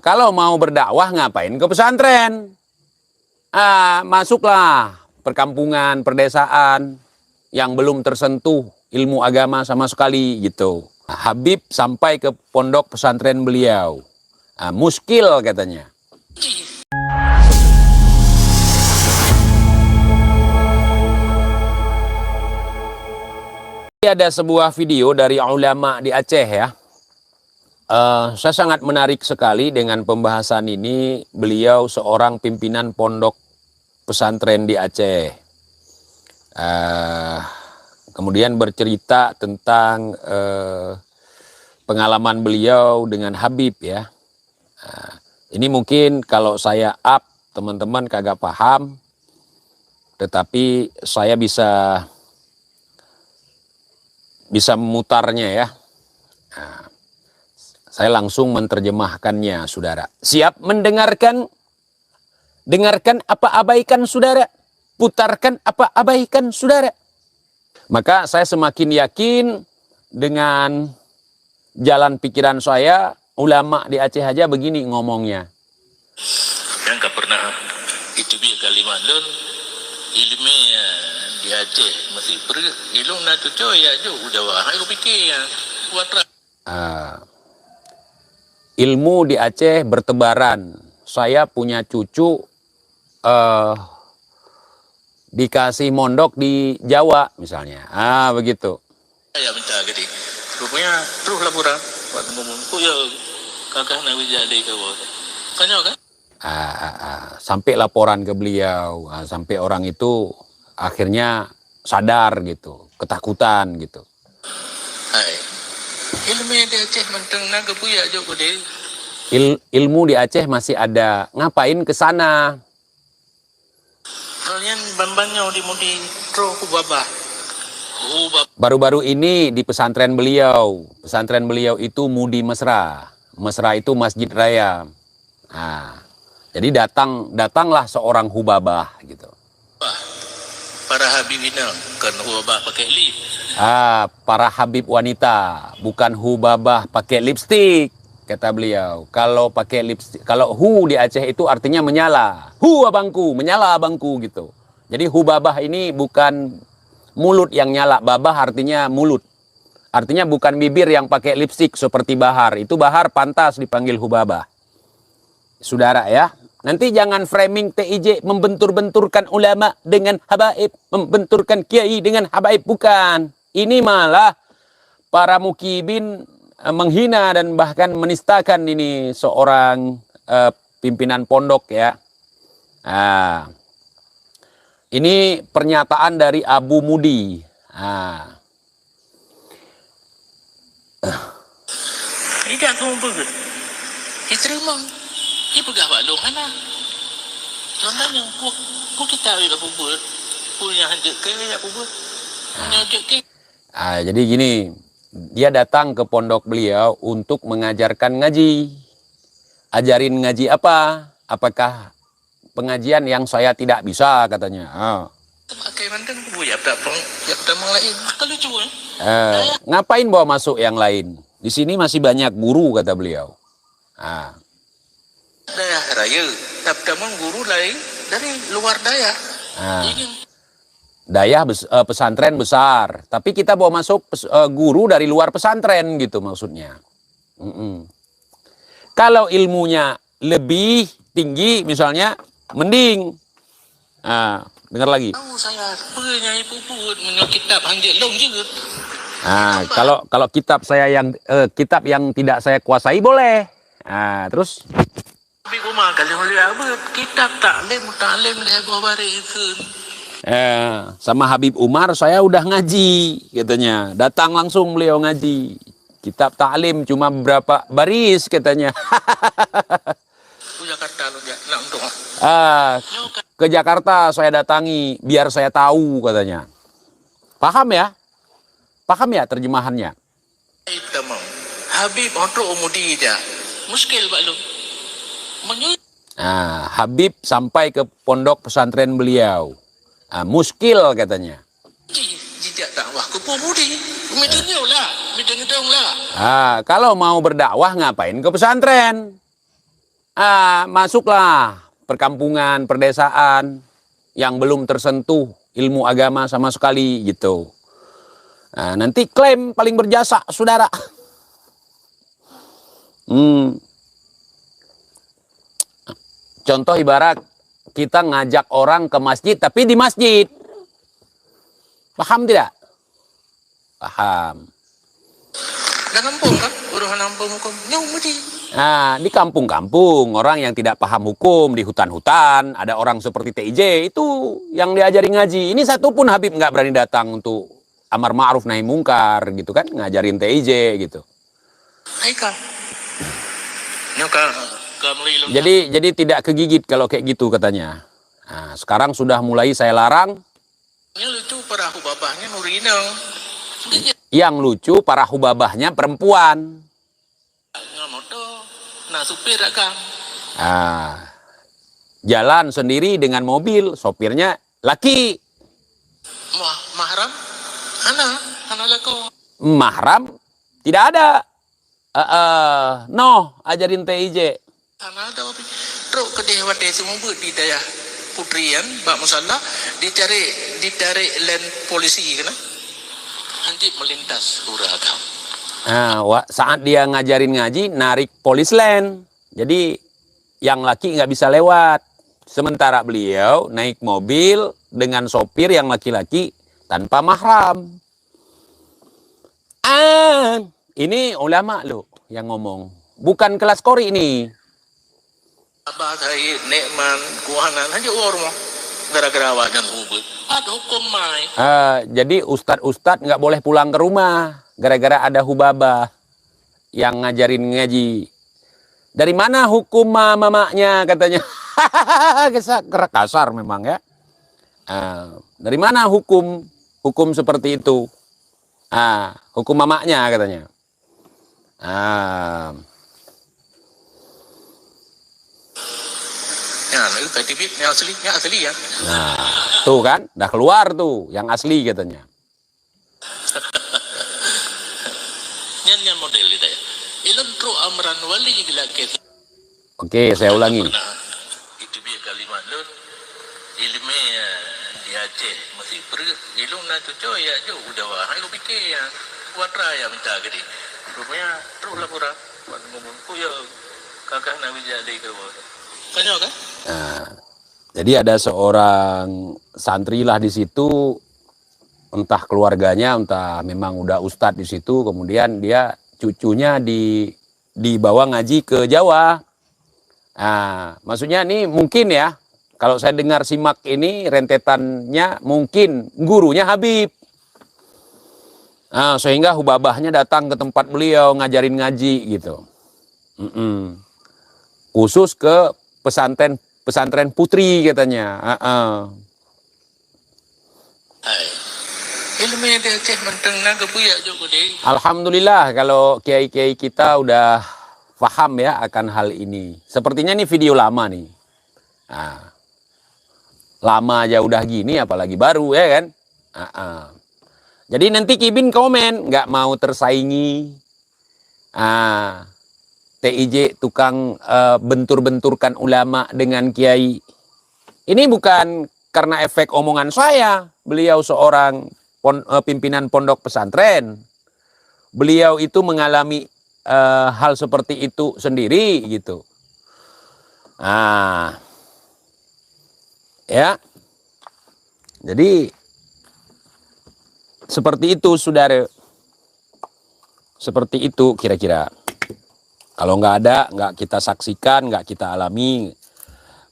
Kalau mau berdakwah ngapain ke pesantren? Masuklah perkampungan, perdesaan yang belum tersentuh ilmu agama sama sekali gitu. Habib sampai ke pondok pesantren beliau. Muskil katanya. Ada sebuah video dari ulama di Aceh ya. Saya sangat menarik sekali dengan pembahasan ini. Beliau seorang pimpinan pondok pesantren di Aceh. Kemudian bercerita tentang pengalaman beliau dengan Habib ya. Ini mungkin kalau saya up teman-teman kagak paham, tetapi saya bisa memutarnya ya. Saya langsung menerjemahkannya, saudara. Siap mendengarkan? Dengarkan apa abaikan, saudara? Putarkan apa abaikan, saudara? Maka saya semakin yakin dengan jalan pikiran saya, ulama di Aceh aja begini ngomongnya. Yang gak pernah itu biar kalimat lun ilmu di Aceh masih ilmu na cucu ya jo udah wah aku pikir ya buat ilmu di Aceh bertebaran. Saya punya cucu dikasih mondok di Jawa misalnya. Begitu. Ya minta gede. Rupanya terus laporan buat ngomong. Ya kakak nak jadi ke bawah. Tanya kan? Sampai laporan ke beliau, sampai orang itu akhirnya sadar gitu, ketakutan gitu. Hai. Ilmu di Aceh menteng naga puya jo gede. Ilmu di Aceh masih ada. Ngapain ke sana? Kalian bambangnya di mudi tro hubabah. Baru-baru ini di pesantren beliau. Pesantren beliau itu Mudi Mesra. Mesra itu Masjid Raya. Jadi datanglah seorang hubabah gitu. Para habibina kan hubabah pakai lip. Para habib wanita, bukan hubabah pakai lipstik, kata beliau. Kalau pakai lipstik, kalau di Aceh itu artinya menyala. Abangku, menyala abangku gitu. Jadi hubabah ini bukan mulut yang nyala, babah artinya mulut. Artinya bukan bibir yang pakai lipstik seperti Bahar. Itu Bahar pantas dipanggil hubabah. Saudara ya. Nanti jangan framing TIJ membentur-benturkan ulama dengan habaib, membenturkan kiai dengan habaib, bukan. Ini malah para mukibin menghina dan bahkan menistakan ini seorang pimpinan pondok ya. Ini pernyataan dari Abu Mudi. Tidak kamu begitu. Diterima. Ini pegah balong mana? Contohnya, ku kita ada buat, punya hanjak ke, apa buat, punya hanjak ke. Jadi gini, dia datang ke pondok beliau untuk mengajarkan ngaji. Ajarin ngaji apa? Apakah pengajian yang saya tidak bisa katanya? Pakai mantan ku ya tak lain. Kalau cuan. Ngapain bawa masuk yang lain? Di sini masih banyak guru kata beliau. Daya raya, tapi guru lain dari luar daya. Daya pesantren besar, tapi kita bawa masuk guru dari luar pesantren gitu maksudnya. Kalau ilmunya lebih tinggi misalnya, mending. Dengar lagi. Saya punya puput kitab hanjak long juga. Kalau kitab saya kitab yang tidak saya kuasai boleh. Terus Tapi rumah kalau lihat apa kitab taklim lebo bare itu. Sama Habib Umar saya udah ngaji katanya. Datang langsung beliau ngaji. Kitab taklim cuma berapa baris katanya. Ke Jakarta lu nak untuk. Ke Jakarta saya datangi biar saya tahu katanya. Paham ya? Paham ya terjemahannya? Habib untuk umudi dia. Muskil pak lu. Habib sampai ke pondok pesantren beliau. Muskil katanya. Jejak dakwah ke pemudi. Umedinya lah. Bidang-bidang lah. Kalau mau berdakwah ngapain ke pesantren? Masuklah perkampungan, perdesaan yang belum tersentuh ilmu agama sama sekali gitu. Nanti klaim paling berjasa, saudara. Contoh ibarat kita ngajak orang ke masjid, tapi di masjid. Paham tidak? Paham. Dah kampung kan? Orang kampung hukum. Nyau mudi. Di kampung-kampung, orang yang tidak paham hukum, di hutan-hutan, ada orang seperti TIJ, itu yang diajari ngaji. Ini satu pun Habib nggak berani datang untuk amar ma'ruf nahi mungkar, gitu kan, ngajarin TIJ, gitu. Haikal. Nyuka. Jadi tidak kegigit kalau kayak gitu katanya. Sekarang sudah mulai saya larang. Yang lucu para hubabahnya Nurinang. Yang lucu para hubabahnya perempuan. Nah supir akang. Jalan sendiri dengan mobil, sopirnya laki. Mahram? Hana lako. Mahram tidak ada. Ajarin TIJ. Hana ada tapi terus kedewat semua buat di daya putrian, bak musalla dicari land polisi kan? Nanti melintas uragam. Saat dia ngajarin ngaji, narik polis land. Jadi yang laki nggak bisa lewat. Sementara beliau naik mobil dengan sopir yang laki-laki tanpa mahram. Ini ulama loh yang ngomong. Bukan kelas kori ini. Abah saya nekman kuhanan aja orang gara-gara wajan hubut. Ada hukum mai. Jadi ustadz nggak boleh pulang ke rumah gara-gara ada hubabah yang ngajarin ngaji. Dari mana hukum mamanya katanya? Kasar memang ya. Dari mana hukum seperti itu? Hukum mamanya katanya. Itu tibit yang asli ya. Tuh kan, dah keluar tuh yang asli katanya. Nyan model itu ya. Ilan tro amran wali bila kes. Oke, saya ulangi. Itu dia kalimat lu. Ilmu di Aceh masih ilmu na tu ya jo udah wah. Ayo pikir ya. Buat raya minta gede. Rupanya terus lah pura. Ngomongku ya kakak nabi jadi ke bawah. Kanyol kan? Jadi ada seorang santri lah di situ, entah keluarganya, entah memang udah ustadz di situ, kemudian dia cucunya dibawa ngaji ke Jawa. Maksudnya ini mungkin ya, kalau saya dengar simak ini rentetannya mungkin gurunya Habib. Sehingga hubabahnya datang ke tempat beliau ngajarin ngaji gitu. Khusus ke pesantren putri katanya. Alhamdulillah kalau kiai-kiai kita udah paham ya akan hal ini. Sepertinya ini video lama nih. Lama aja udah gini apalagi baru ya kan. Jadi nanti Kibin komen nggak mau tersaingi. TIJ tukang bentur-benturkan ulama dengan kiai. Ini bukan karena efek omongan saya. Beliau seorang pimpinan pondok pesantren. Beliau itu mengalami hal seperti itu sendiri gitu. Ya. Jadi seperti itu saudara. Seperti itu kira-kira. Kalau nggak ada, nggak kita saksikan, nggak kita alami,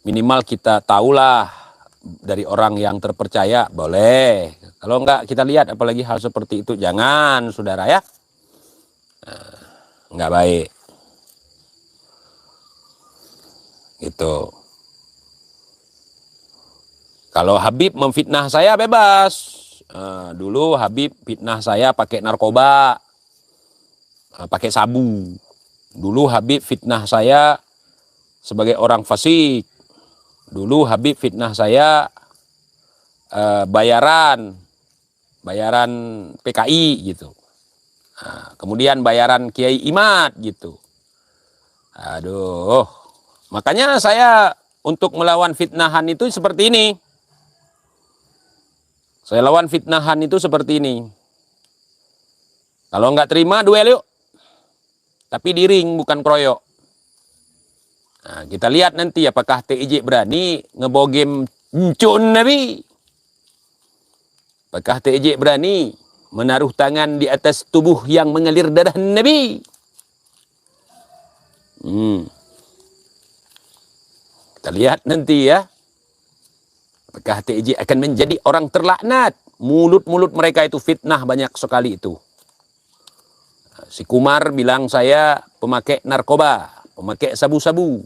minimal kita tahulah dari orang yang terpercaya, boleh. Kalau nggak kita lihat, apalagi hal seperti itu, jangan, saudara ya. Nggak baik. Gitu. Kalau Habib memfitnah saya, bebas. Dulu Habib fitnah saya pakai narkoba, pakai sabu. Dulu Habib fitnah saya sebagai orang fasik. Dulu Habib fitnah saya bayaran PKI gitu. Nah, kemudian bayaran Kiai Imad gitu. Aduh, makanya saya untuk melawan fitnahan itu seperti ini. Saya lawan fitnahan itu seperti ini. Kalau nggak terima, duel yuk. Tapi di ring, bukan kroyok. Nah, kita lihat nanti apakah TIJ berani ngebogem Ncun Nabi. Apakah TIJ berani menaruh tangan di atas tubuh yang mengalir darah Nabi. Kita lihat nanti ya. Apakah TIJ akan menjadi orang terlaknat. Mulut-mulut mereka itu fitnah banyak sekali itu. Si Kumar bilang saya pemakai narkoba, pemakai sabu-sabu.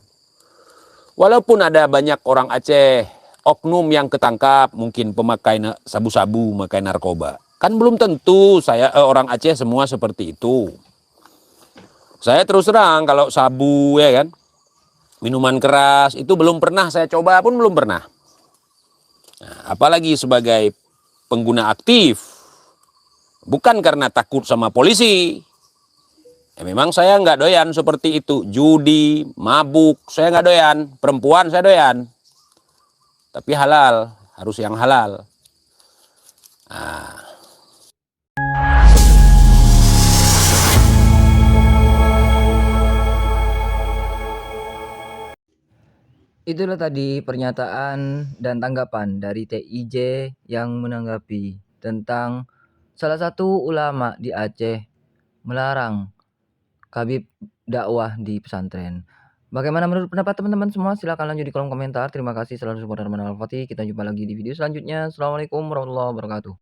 Walaupun ada banyak orang Aceh, oknum yang ketangkap, mungkin pemakai sabu-sabu, memakai narkoba. Kan belum tentu orang Aceh semua seperti itu. Saya terus terang kalau sabu ya kan, minuman keras itu belum pernah saya coba pun belum pernah. Nah, apalagi sebagai pengguna aktif, bukan karena takut sama polisi. Ya, memang saya nggak doyan seperti itu. Judi, mabuk, saya nggak doyan. Perempuan saya doyan. Tapi halal, harus yang halal. Nah. Itulah tadi pernyataan dan tanggapan dari TIJ yang menanggapi tentang salah satu ulama di Aceh melarang Habib dakwah di pesantren. Bagaimana menurut pendapat teman-teman semua? Silahkan lanjut di kolom komentar. Terima kasih selalu support dan Al-Fatih. Kita jumpa lagi di video selanjutnya. Assalamualaikum warahmatullahi wabarakatuh.